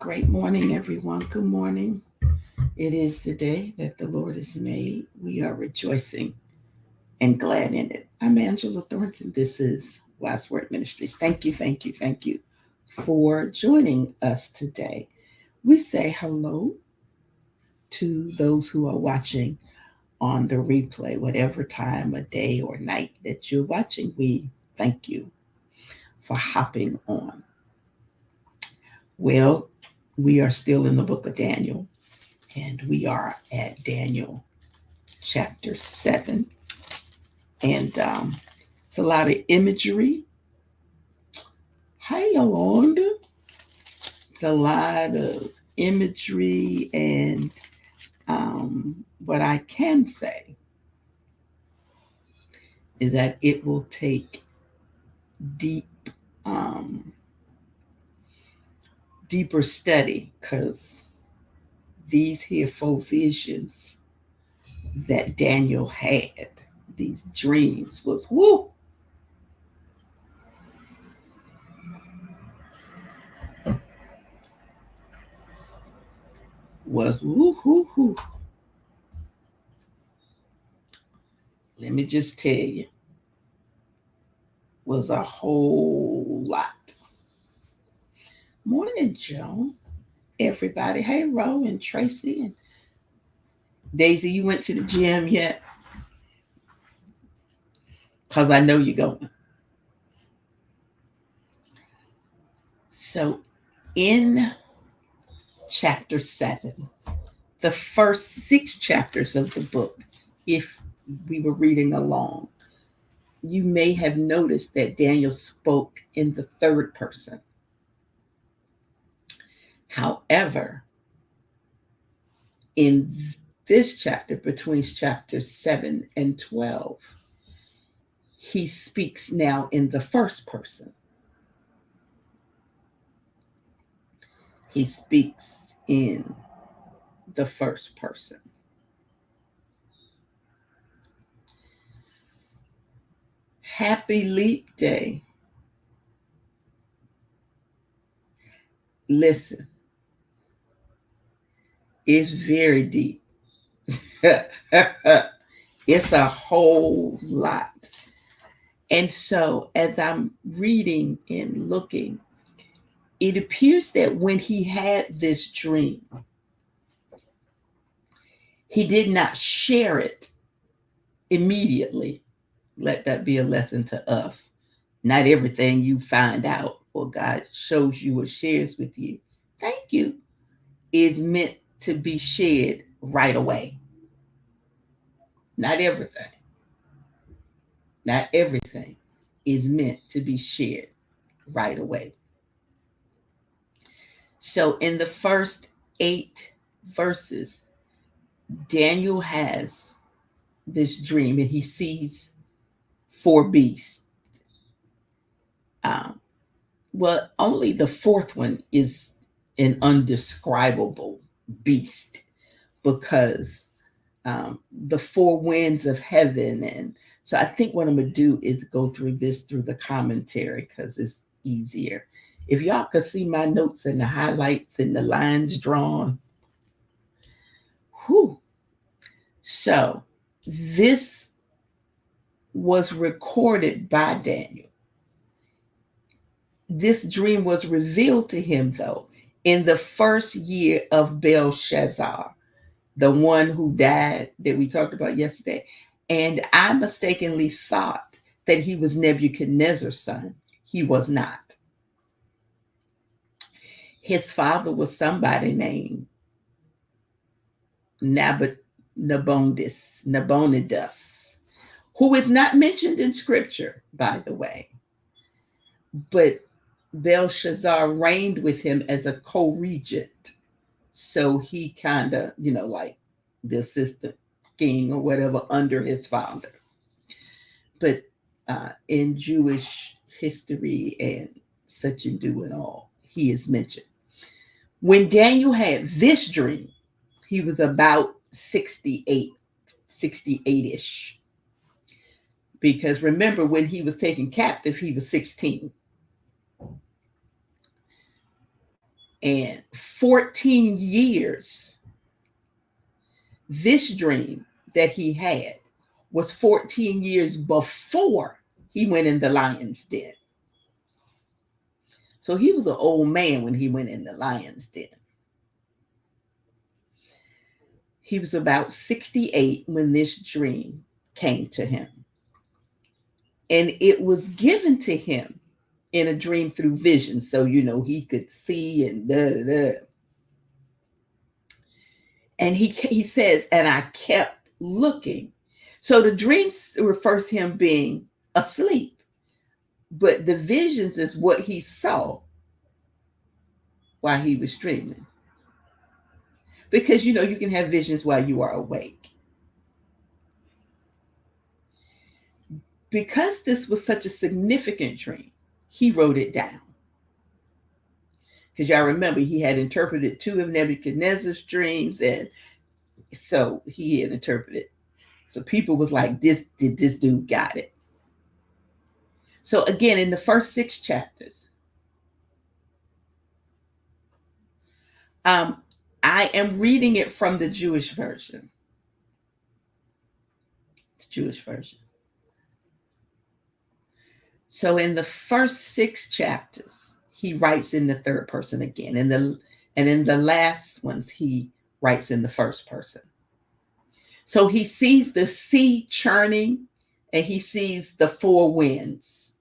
Great morning, everyone. Good morning. It is the day that the Lord has made. We are rejoicing and glad in it. I'm Angela Thornton. This is Wise Word Ministries. Thank you for joining us today. We say hello to those who are watching on the replay, whatever time of day or night that you're watching. We thank you for hopping on. Well, we are still in the book of Daniel, and we are at Daniel chapter 7. And it's a lot of imagery. Hi, Yolanda. It's a lot of imagery, and what I can say is that it will take deep, um, deeper study, because these here four visions that Daniel had, these dreams, was woo, was woo hoo hoo. Let me just tell you, was a whole lot. Morning, Joan. Everybody. Hey, Ro and Tracy and Daisy. You went to the gym yet? Because I know you're going. So, in chapter 7, the first 6 chapters of the book, if we were reading along, you may have noticed that Daniel spoke in the third person. However, in this chapter, between chapters 7 and 12, he speaks now in the first person. He speaks in the first person. Happy Leap Day. Listen, it's very deep. It's a whole lot. And so, as I'm reading and looking, it appears that when he had this dream, he did not share it immediately. Let that be a lesson to us. Not everything you find out or God shows you or shares with you, thank you, is meant to be shared right away. Not everything. Not everything is meant to be shared right away. So, in the first 8 verses, Daniel has this dream and he sees 4 beasts. Um, well, only the fourth one is an undescribable beast, because the 4 winds of heaven. And so I think what I'm going to do is go through this through the commentary, because it's easier. If y'all could see my notes and the highlights and the lines drawn. Whew. So this was recorded by Daniel. This dream was revealed to him, though, in the first year of Belshazzar, the one who died that we talked about yesterday. And I mistakenly thought that he was Nebuchadnezzar's son. He was not. His father was somebody named Nabonidus, who is not mentioned in scripture, by the way. But Belshazzar reigned with him as a co-regent. So he kind of, like the assistant king or whatever under his father. But in Jewish history and such and do and all, he is mentioned. When Daniel had this dream, he was about 68-ish. Because remember, when he was taken captive, he was 16. And 14 years, this dream that he had was 14 years before he went in the lion's den. So he was an old man when he went in the lion's den. He was about 68 when this dream came to him. And it was given to him in a dream through vision. So, he could see and da. And he says, and I kept looking. So the dreams refers to him being asleep. But the visions is what he saw while he was dreaming. Because, you can have visions while you are awake. Because this was such a significant dream, he wrote it down. Because y'all remember, he had interpreted 2 of Nebuchadnezzar's dreams, and so he had interpreted. So people was like, this dude got it. So again, in the first 6 chapters, I am reading it from the Jewish version. The Jewish version. So in the first 6 chapters, he writes in the third person again. And in the last ones, he writes in the first person. So he sees the sea churning, and he sees the 4 winds.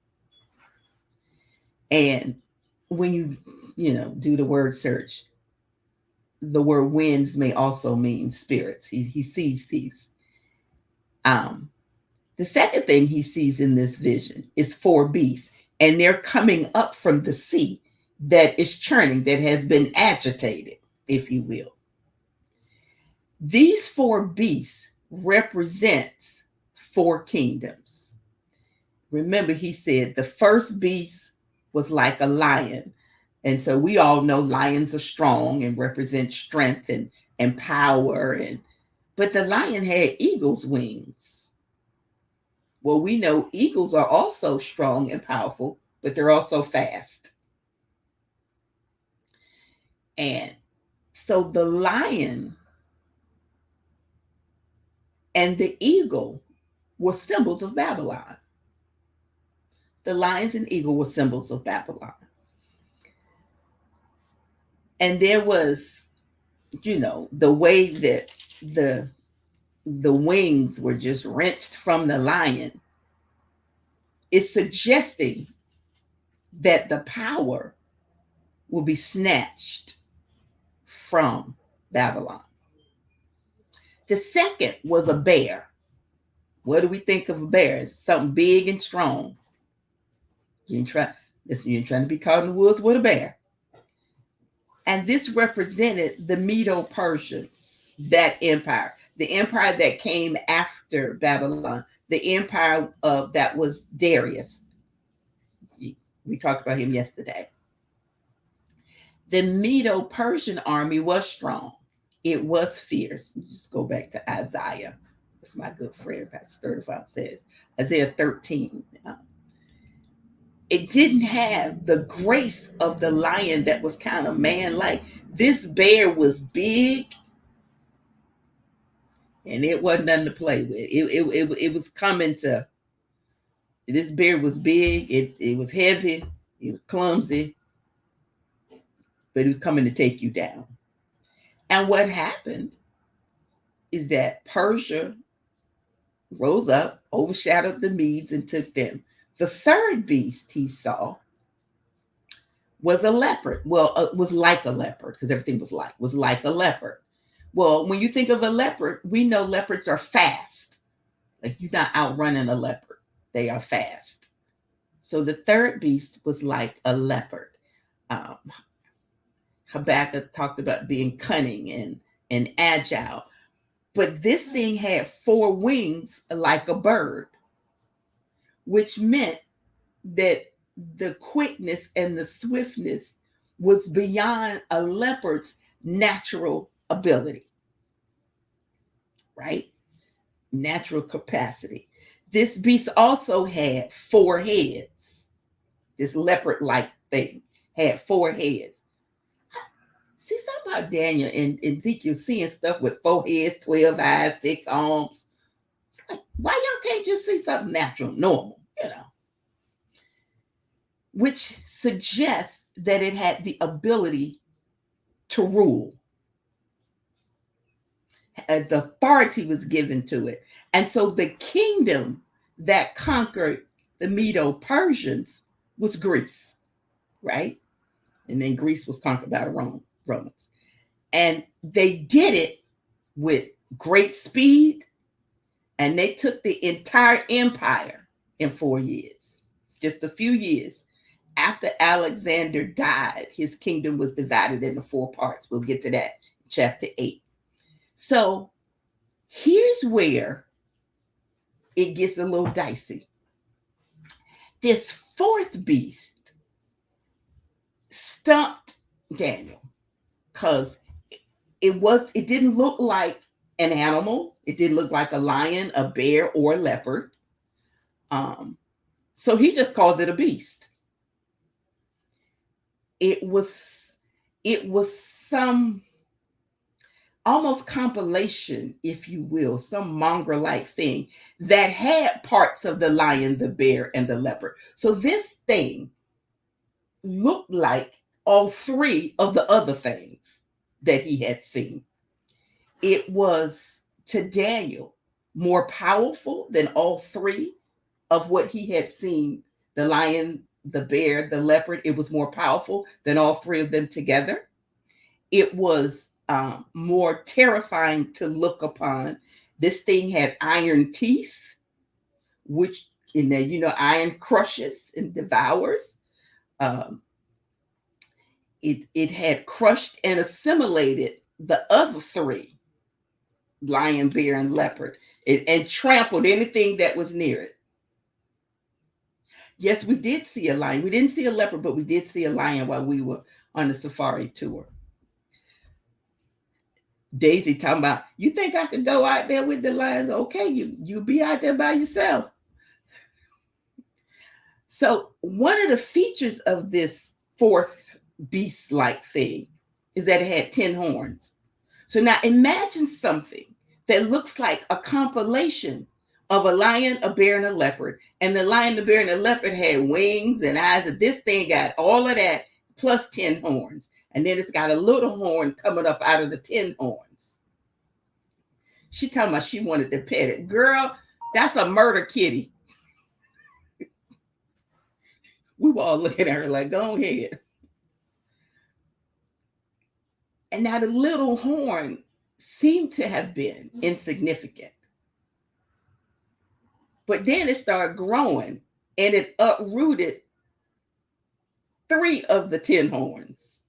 And when you do the word search, the word winds may also mean spirits. He sees these. The second thing he sees in this vision is 4 beasts, and they're coming up from the sea that is churning, that has been agitated, if you will. These 4 beasts represents 4 kingdoms. Remember, he said the first beast was like a lion. And so we all know lions are strong and represent strength and power. But the lion had eagle's wings. Well, we know eagles are also strong and powerful, but they're also fast. And so the lion and the eagle were symbols of Babylon. The lions and eagle were symbols of Babylon. And there was, the way that the wings were just wrenched from the lion is suggesting that the power will be snatched from Babylon. The second was a bear. What do we think of a bear? It's something big and strong. You ain't trying to be caught in the woods with a bear. And this represented the Medo-Persians, that empire, the empire that came after Babylon, the empire that was Darius. We talked about him yesterday. The Medo-Persian army was strong. It was fierce. Just go back to Isaiah. That's my good friend, Pastor Sturtevant says. Isaiah 13. It didn't have the grace of the lion that was kind of man-like. This bear was big, and it wasn't nothing to play with. It was coming to. This bear was big. It was heavy. It was clumsy, but it was coming to take you down. And what happened is that Persia rose up, overshadowed the Medes, and took them. The third beast he saw was a leopard. Well, it was like a leopard, because everything was like a leopard. Well, when you think of a leopard, we know leopards are fast. Like, you're not outrunning a leopard. They are fast. So the third beast was like a leopard. Habakkuk talked about being cunning and agile. But this thing had 4 wings like a bird, which meant that the quickness and the swiftness was beyond a leopard's natural ability, right? Natural capacity. This beast also had 4 heads. This leopard-like thing had 4 heads. See, something about Daniel and Ezekiel seeing stuff with 4 heads, 12 eyes, 6 arms. It's like, why y'all can't just see something natural, normal, Which suggests that it had the ability to rule. The authority was given to it. And so the kingdom that conquered the Medo-Persians was Greece, right? And then Greece was conquered by the Romans. And they did it with great speed, and they took the entire empire in 4 years. Just a few years after Alexander died, his kingdom was divided into 4 parts. We'll get to that in chapter 8. So here's where it gets a little dicey. This 4th beast stumped Daniel because it didn't look like an animal. It didn't look like a lion, a bear, or a leopard. So he just called it a beast. It was some almost compilation, if you will, some mongrel-like thing that had parts of the lion, the bear, and the leopard. So this thing looked like all 3 of the other things that he had seen. It was, to Daniel, more powerful than all 3 of what he had seen, the lion, the bear, the leopard. It was more powerful than all 3 of them together. It was more terrifying to look upon. This thing had iron teeth, which, iron crushes and devours. It had crushed and assimilated the other 3, lion, bear, and leopard, and trampled anything that was near it. Yes, we did see a lion. We didn't see a leopard, but we did see a lion while we were on the safari tour. Daisy talking about, you think I could go out there with the lions? Okay, you be out there by yourself. So one of the features of this 4th beast-like thing is that it had 10 horns. So now imagine something that looks like a compilation of a lion, a bear, and a leopard. And the lion, the bear, and the leopard had wings and eyes. And this thing got all of that plus 10 horns. And then it's got a little horn coming up out of the 10 horns. She talking about she wanted to pet it. Girl, that's a murder kitty. We were all looking at her like, go ahead. And now the little horn seemed to have been insignificant. But then it started growing, and it uprooted 3 of the 10 horns.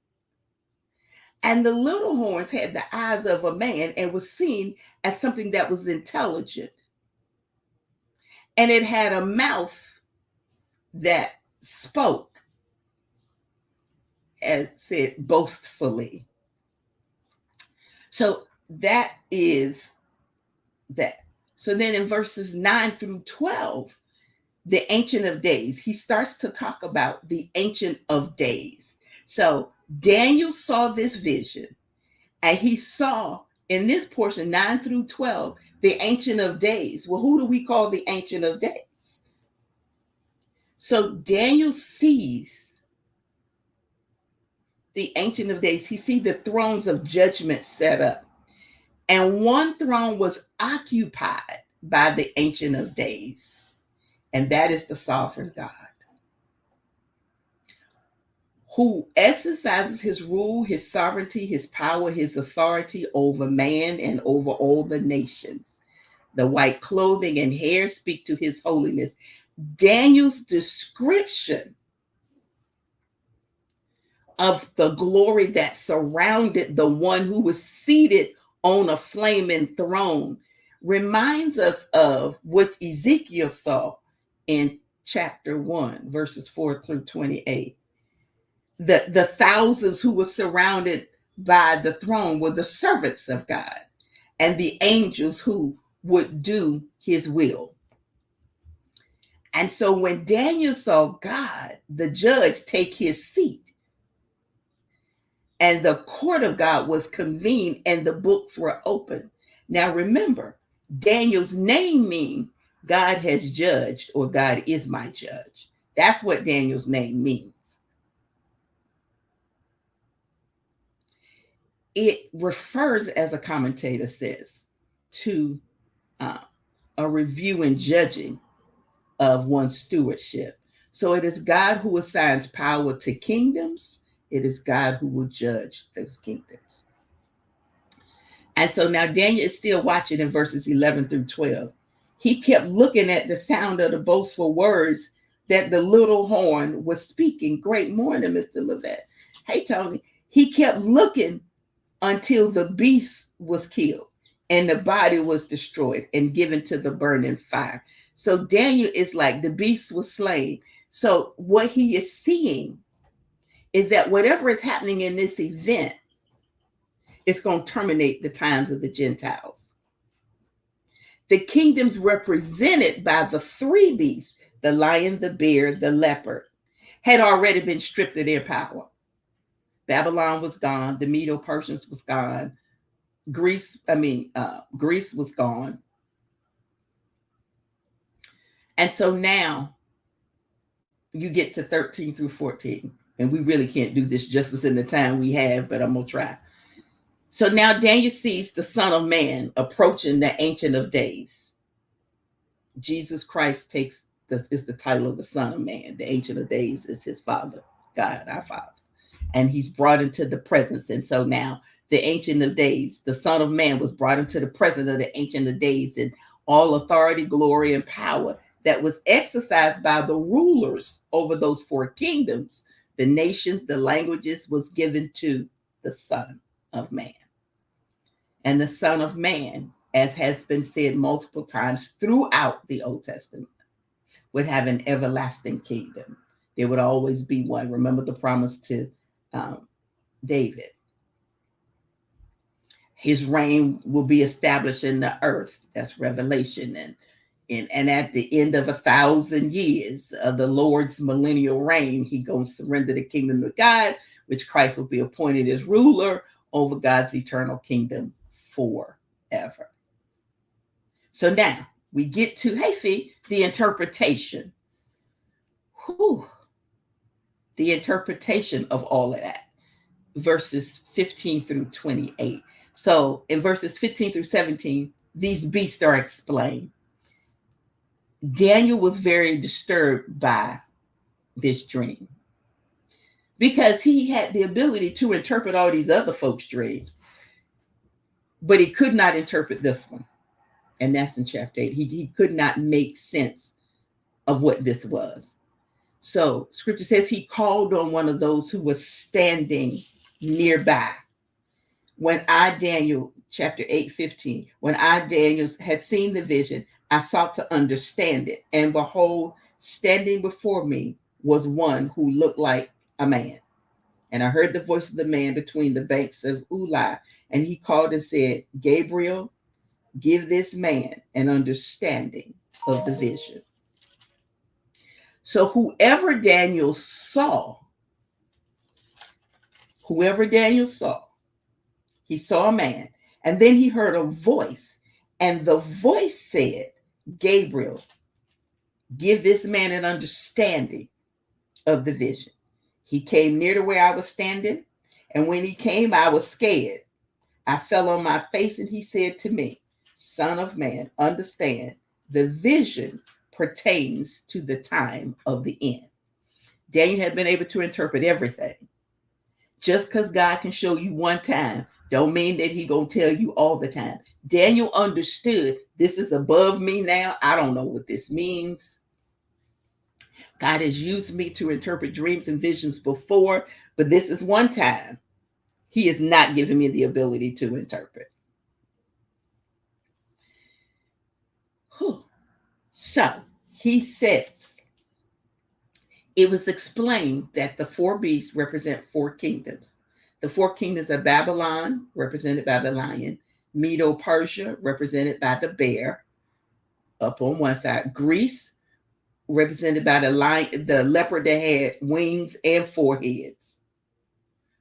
And the little horns had the eyes of a man and was seen as something that was intelligent. And it had a mouth that spoke, as said, boastfully. So that is that. So then in verses 9 through 12, the Ancient of Days, he starts to talk about the Ancient of Days. So Daniel saw this vision, and he saw in this portion, 9 through 12, the Ancient of Days. Well, who do we call the Ancient of Days? So Daniel sees the Ancient of Days. He sees the thrones of judgment set up. And one throne was occupied by the Ancient of Days, and that is the sovereign God, who exercises his rule, his sovereignty, his power, his authority over man and over all the nations. The white clothing and hair speak to his holiness. Daniel's description of the glory that surrounded the one who was seated on a flaming throne reminds us of what Ezekiel saw in chapter 1, verses 4 through 28. The thousands who were surrounded by the throne were the servants of God and the angels who would do his will. And so when Daniel saw God, the judge, take his seat, and the court of God was convened and the books were opened. Now remember, Daniel's name means God has judged, or God is my judge. That's what Daniel's name means. It refers, as a commentator says, to a review and judging of one's stewardship. So it is God who assigns power to kingdoms. It is God who will judge those kingdoms. And so now Daniel is still watching in verses 11 through 12. He kept looking at the sound of the boastful words that the little horn was speaking. Great morning, Mr. Levette. Hey, Tony. He kept looking until the beast was killed and the body was destroyed and given to the burning fire. So Daniel is like, the beast was slain. So what he is seeing is that whatever is happening in this event, it's going to terminate the times of the Gentiles. The kingdoms represented by the three beasts, the lion, the bear, the leopard, had already been stripped of their power. Babylon was gone. The Medo-Persians was gone. Greece was gone. And so now you get to 13 through 14. And we really can't do this justice in the time we have, but I'm going to try. So now Daniel sees the Son of Man approaching the Ancient of Days. Jesus Christ is the title of the Son of Man. The Ancient of Days is his Father, God, our Father. And he's brought into the presence. And so now the Ancient of Days, the Son of Man, was brought into the presence of the Ancient of Days, and all authority, glory, and power that was exercised by the rulers over those four kingdoms, the nations, the languages, was given to the Son of Man. And the Son of Man, as has been said multiple times throughout the Old Testament, would have an everlasting kingdom. There would always be one. Remember the promise to David. His reign will be established in the earth. That's Revelation. And at the end of 1,000 years of the Lord's millennial reign, he going to surrender the kingdom to God, which Christ will be appointed as ruler over God's eternal kingdom forever. So now we get to, hey, Fee, the interpretation. The interpretation of all of that. Verses 15 through 28. So in verses 15 through 17, these beasts are explained. Daniel was very disturbed by this dream because he had the ability to interpret all these other folks' dreams, but he could not interpret this one. And that's in chapter 8. He could not make sense of what this was. So scripture says he called on one of those who was standing nearby. When I, Daniel, chapter 8:15, when I, Daniel, had seen the vision, I sought to understand it. And behold, standing before me was one who looked like a man. And I heard the voice of the man between the banks of Ulai. And he called and said, Gabriel, give this man an understanding of the vision. So whoever Daniel saw, he saw a man, and then he heard a voice, and the voice said, Gabriel, give this man an understanding of the vision. He came near to where I was standing, and when he came, I was scared. I fell on my face, and he said to me, Son of man, understand, the vision pertains to the time of the end. Daniel had been able to interpret everything. Just because God can show you one time, don't mean that he's going to tell you all the time. Daniel understood this is above me now. I don't know what this means. God has used me to interpret dreams and visions before, but this is one time. He is not giving me the ability to interpret. So he says, it was explained that the four beasts represent four kingdoms. The four kingdoms are Babylon, represented by the lion, Medo-Persia, represented by the bear, up on one side, Greece, represented by the lion, the leopard that had wings and four heads,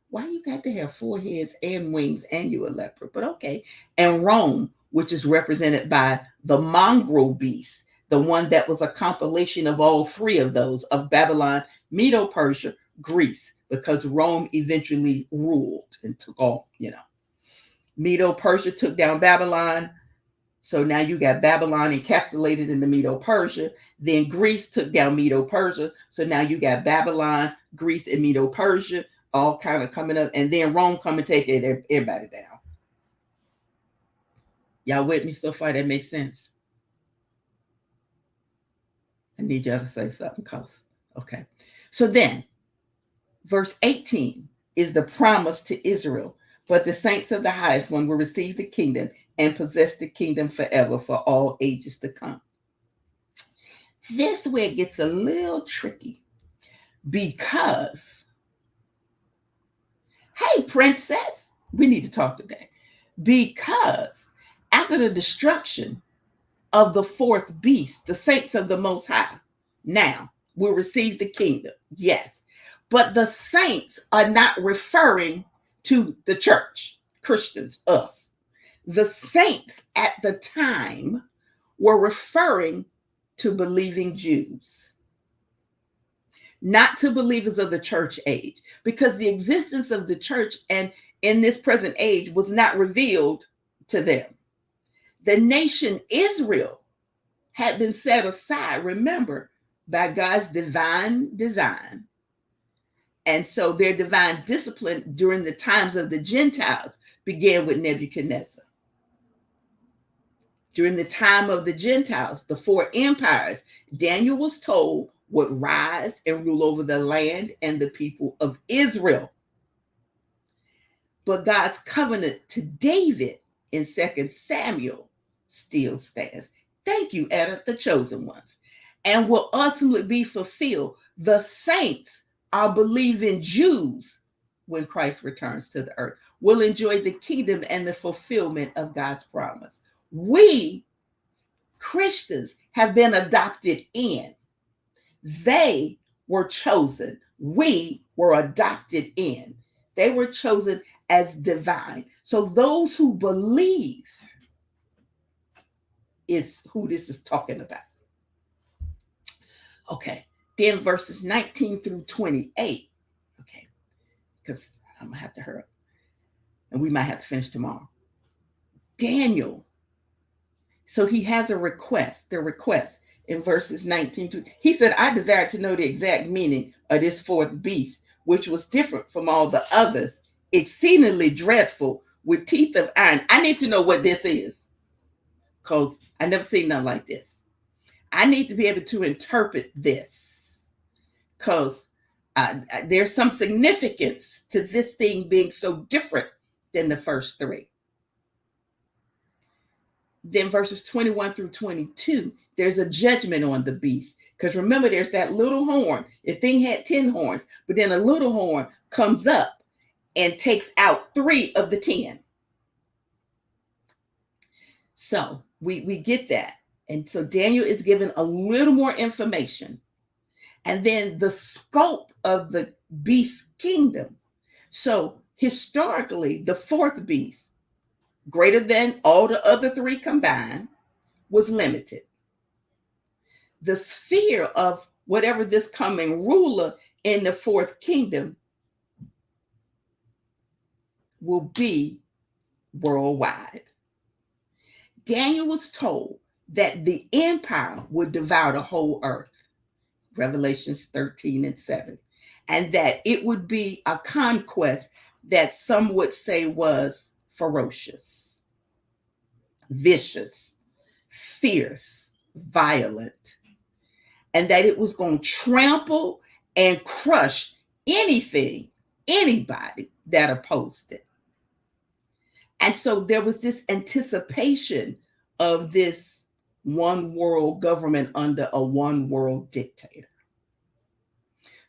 Why you got to have 4 heads and wings and you a leopard? But okay. And Rome, which is represented by the mongrel beast, the one that was a compilation of all 3 of those, of Babylon, Medo-Persia, Greece, because Rome eventually ruled and took all, Medo-Persia took down Babylon. So now you got Babylon encapsulated in the Medo-Persia. Then Greece took down Medo-Persia. So now you got Babylon, Greece, and Medo-Persia all kind of coming up. And then Rome come and take everybody down. Y'all with me so far? That makes sense? I need y'all to say something, cause okay. So then, verse 18 is the promise to Israel. But the saints of the highest one will receive the kingdom and possess the kingdom forever for all ages to come. This is where it gets a little tricky. Because, hey, princess, we need to talk today. Because after the destruction of the 4th beast, the saints of the Most High now will receive the kingdom. Yes. But the saints are not referring to the church, Christians, us. The saints at the time were referring to believing Jews, not to believers of the church age, because the existence of the church and in this present age was not revealed to them. The nation Israel had been set aside, remember, by God's divine design. And so their divine discipline during the times of the Gentiles began with Nebuchadnezzar. During the time of the Gentiles, the 4 empires, Daniel was told would rise and rule over the land and the people of Israel. But God's covenant to David in 2 Samuel still stands. Thank you, Edda, the chosen ones. And will ultimately be fulfilled. The saints are believing Jews when Christ returns to the earth will enjoy the kingdom and the fulfillment of God's promise. We, Christians, have been adopted in. They were chosen. We were adopted in. They were chosen as divine. So those who believe is who this is talking about. Okay. Then verses 19 through 28. Okay. Because I'm going to have to hurry up. And we might have to finish tomorrow. Daniel. So he has a request. The request in verses 19 to, he said, I desire to know the exact meaning of this 4th beast, which was different from all the others, exceedingly dreadful, with teeth of iron. I need to know what this is, because I never seen nothing like this. I need to be able to interpret this, because there's some significance to this thing being so different than the first 3. Then verses 21 through 22, there's a judgment on the beast. Because remember, there's that little horn. The thing had 10 horns, but then a little horn comes up and takes out 3 of the 10. So we get that. And so Daniel is given a little more information. And then the scope of the beast's kingdom. So historically, the 4th beast, greater than all the other 3 combined, was limited. The sphere of whatever this coming ruler in the 4th kingdom will be worldwide. Daniel was told that the empire would devour the whole earth, Revelations 13 and 7, and that it would be a conquest that some would say was ferocious, vicious, fierce, violent, and that it was going to trample and crush anybody that opposed it. And so there was this anticipation of this one world government under a one world dictator.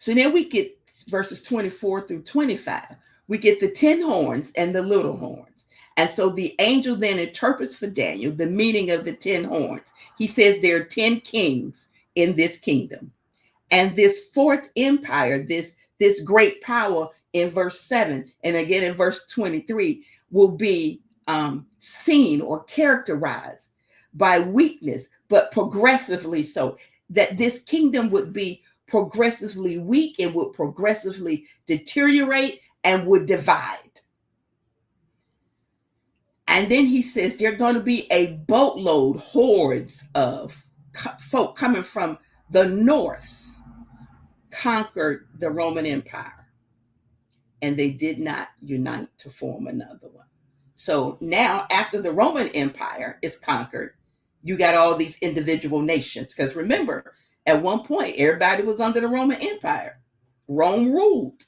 So then we get verses 24 through 25. We get the 10 horns and the little horns. And so the angel then interprets for Daniel the meaning of the 10 horns. He says there are 10 kings in this kingdom. And this 4th empire, this great power, in verse 7 and again in verse 23 will be seen or characterized by weakness, but progressively so. That this kingdom would be progressively weak and would progressively deteriorate and would divide. And then he says there are going to be a boatload, hordes of folk coming from the north, conquered the Roman Empire, and they did not unite to form another one. So now, after the Roman Empire is conquered, you got all these individual nations. Because remember, at one point, everybody was under the Roman Empire. Rome ruled.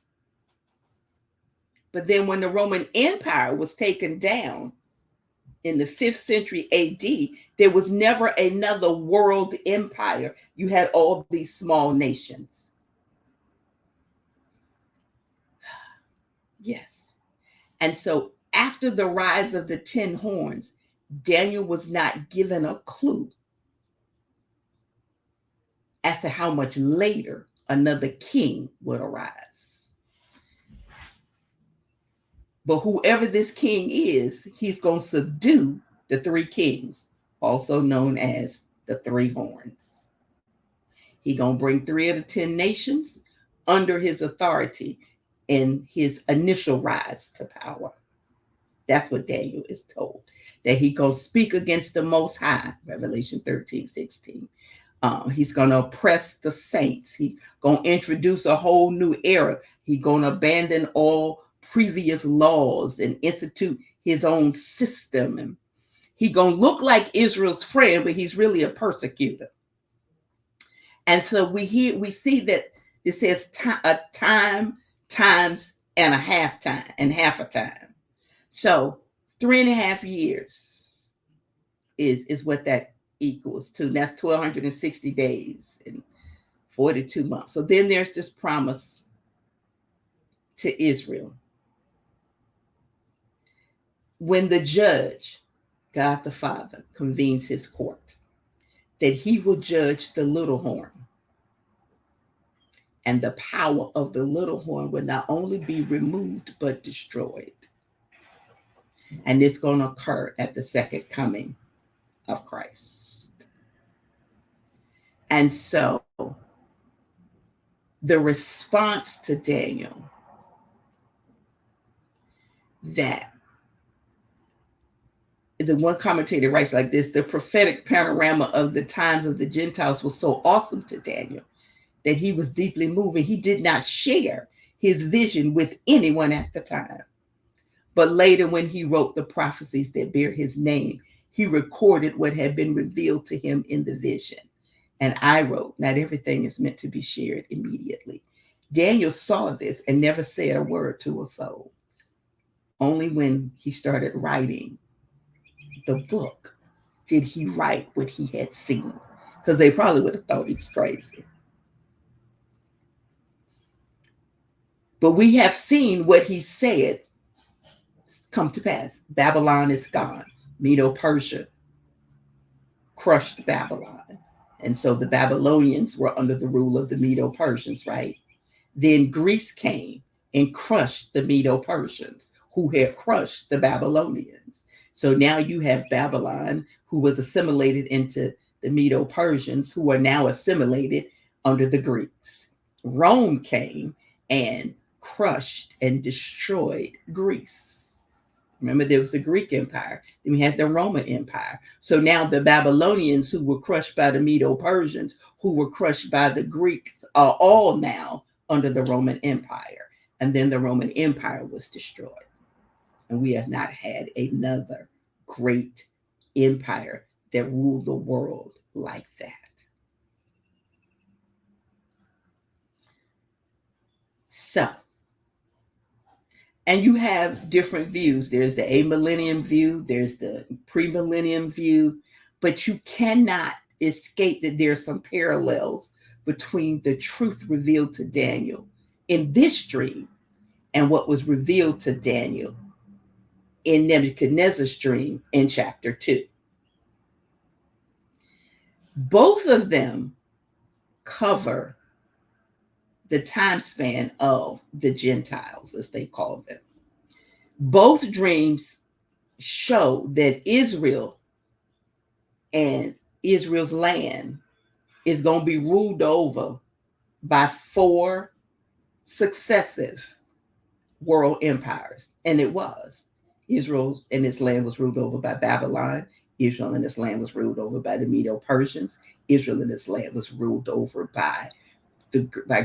But then when the Roman Empire was taken down in the 5th century AD, there was never another world empire. You had all these small nations. Yes. And so after the rise of the 10 horns, Daniel was not given a clue as to how much later another king would arise. But whoever this king is, he's going to subdue the 3 kings, also known as the 3 horns. He's going to bring 3 of the 10 nations under his authority in his initial rise to power. That's what Daniel is told. That he's going to speak against the Most High, Revelation 13:16. He's going to oppress the saints. He's going to introduce a whole new era. He's going to abandon all previous laws and institute his own system. And he's going to look like Israel's friend, but he's really a persecutor. And so we see that it says a time, times, and a half time, and half a time. So 3.5 years is what that equals to. And that's 1,260 days and 42 months. So then there's this promise to Israel. When the judge, God the Father, convenes his court, that he will judge the little horn. And the power of the little horn will not only be removed, but destroyed. And it's going to occur at the second coming of Christ. And so the response to Daniel, that the one commentator writes like this: the prophetic panorama of the times of the Gentiles was so awesome to Daniel that he was deeply moved. He did not share his vision with anyone at the time. But later, when he wrote the prophecies that bear his name, he recorded what had been revealed to him in the vision. And I wrote, not everything is meant to be shared immediately. Daniel saw this and never said a word to a soul. Only when he started writing the book did he write what he had seen, because they probably would have thought he was crazy. But we have seen what he said come to pass. Babylon is gone. Medo-Persia crushed Babylon. And so the Babylonians were under the rule of the Medo-Persians, right? Then Greece came and crushed the Medo-Persians, who had crushed the Babylonians. So now you have Babylon, who was assimilated into the Medo-Persians, who are now assimilated under the Greeks. Rome came and crushed and destroyed Greece. Remember, there was the Greek Empire. Then we had the Roman Empire. So now the Babylonians, who were crushed by the Medo-Persians, who were crushed by the Greeks, are all now under the Roman Empire. And then the Roman Empire was destroyed. And we have not had another great empire that ruled the world like that. So, and you have different views. There's the amillennium view, there's the premillennium view, but you cannot escape that there are some parallels between the truth revealed to Daniel in this dream and what was revealed to Daniel in Nebuchadnezzar's dream in chapter 2. Both of them cover the time span of the Gentiles, as they call them. Both dreams show that Israel and Israel's land is going to be ruled over by 4 successive world empires. And it was. Israel and its land was ruled over by Babylon. Israel and its land was ruled over by the Medo-Persians. Israel and its land was ruled over by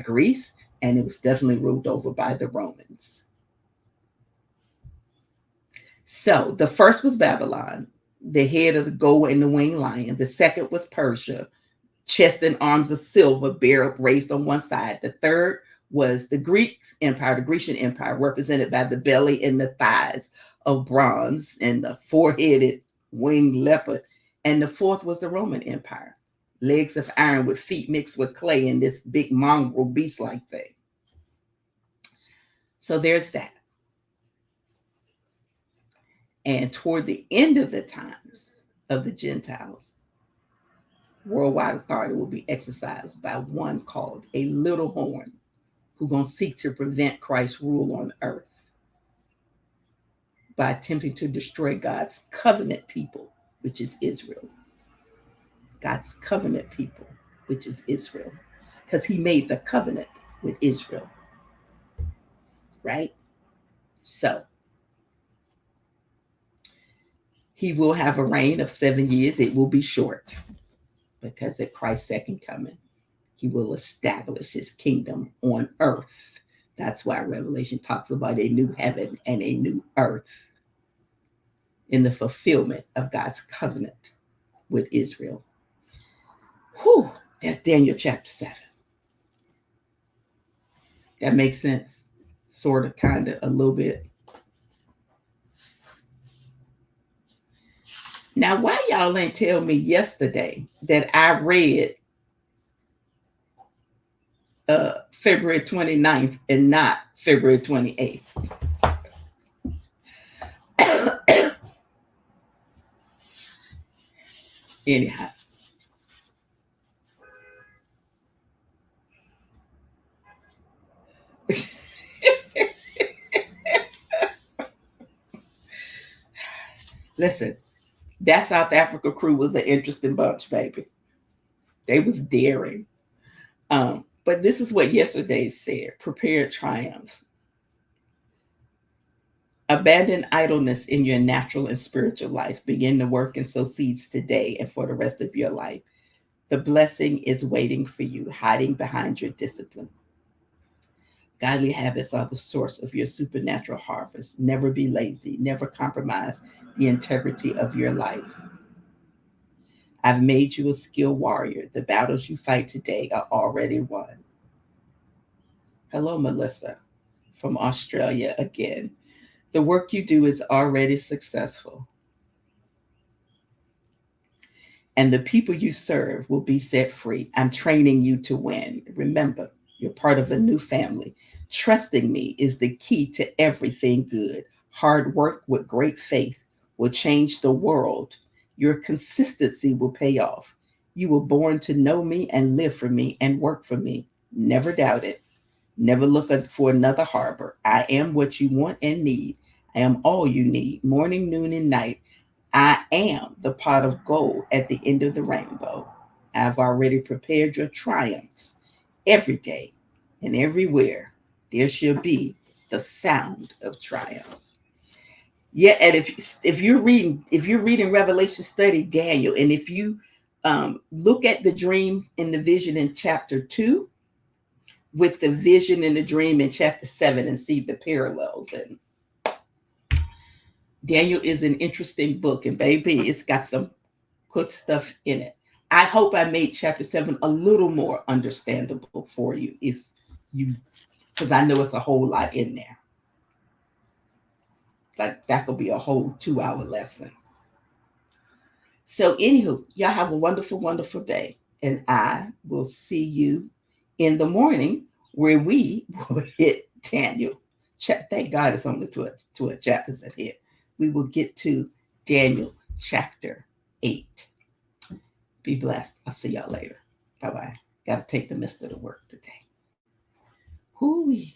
Greece, and it was definitely ruled over by the Romans. So the first was Babylon, the head of the gold and the winged lion. The second was Persia, chest and arms of silver, bear up raised on one side. The third was the Greek Empire, the Grecian Empire, represented by the belly and the thighs of bronze and the 4-headed winged leopard. And the fourth was the Roman Empire, legs of iron with feet mixed with clay and this big mongrel beast-like thing. So there's that. And toward the end of the times of the Gentiles, worldwide authority will be exercised by one called a little horn, who's going to seek to prevent Christ's rule on earth by attempting to destroy God's covenant people, which is Israel. God's covenant people, which is Israel, because he made the covenant with Israel, right? So he will have a reign of 7 years. It will be short because at Christ's second coming, he will establish his kingdom on earth. That's why Revelation talks about a new heaven and a new earth in the fulfillment of God's covenant with Israel. Whew, that's Daniel chapter 7. That makes sense? Sort of, kind of, a little bit. Now, why y'all ain't tell me yesterday that I read February 29th and not February 28th? Anyhow. Listen, that South Africa crew was an interesting bunch, baby. They was daring. But this is what yesterday said: prepare triumphs. Abandon idleness in your natural and spiritual life. Begin to work and sow seeds today and for the rest of your life. The blessing is waiting for you, hiding behind your discipline. Godly habits are the source of your supernatural harvest. Never be lazy. Never compromise the integrity of your life. I've made you a skilled warrior. The battles you fight today are already won. Hello, Melissa, from Australia again. The work you do is already successful. And the people you serve will be set free. I'm training you to win. Remember, you're part of a new family. Trusting me is the key to everything good. Hard work with great faith will change the world. Your consistency will pay off. You were born to know me and live for me and work for me. Never doubt it. Never look for another harbor. I am what you want and need. I am all you need, morning, noon, and night. I am the pot of gold at the end of the rainbow. I've already prepared your triumphs. Every day and everywhere there shall be the sound of triumph. Yeah, and if you're reading Revelation, study Daniel, and if you look at the dream and the vision in chapter 2 with the vision and the dream in chapter 7 and see the parallels. And Daniel is an interesting book, and baby, it's got some good stuff in it. I hope I made chapter 7 a little more understandable for you, because I know it's a whole lot in there. Like that could be a whole 2-hour lesson. So anywho, y'all have a wonderful, wonderful day. And I will see you in the morning where we will hit Daniel. Thank God it's only 12 chapters in here. We will get to Daniel chapter 8. Be blessed. I'll see y'all later. Bye-bye. Got to take the mister to work today. Hooey.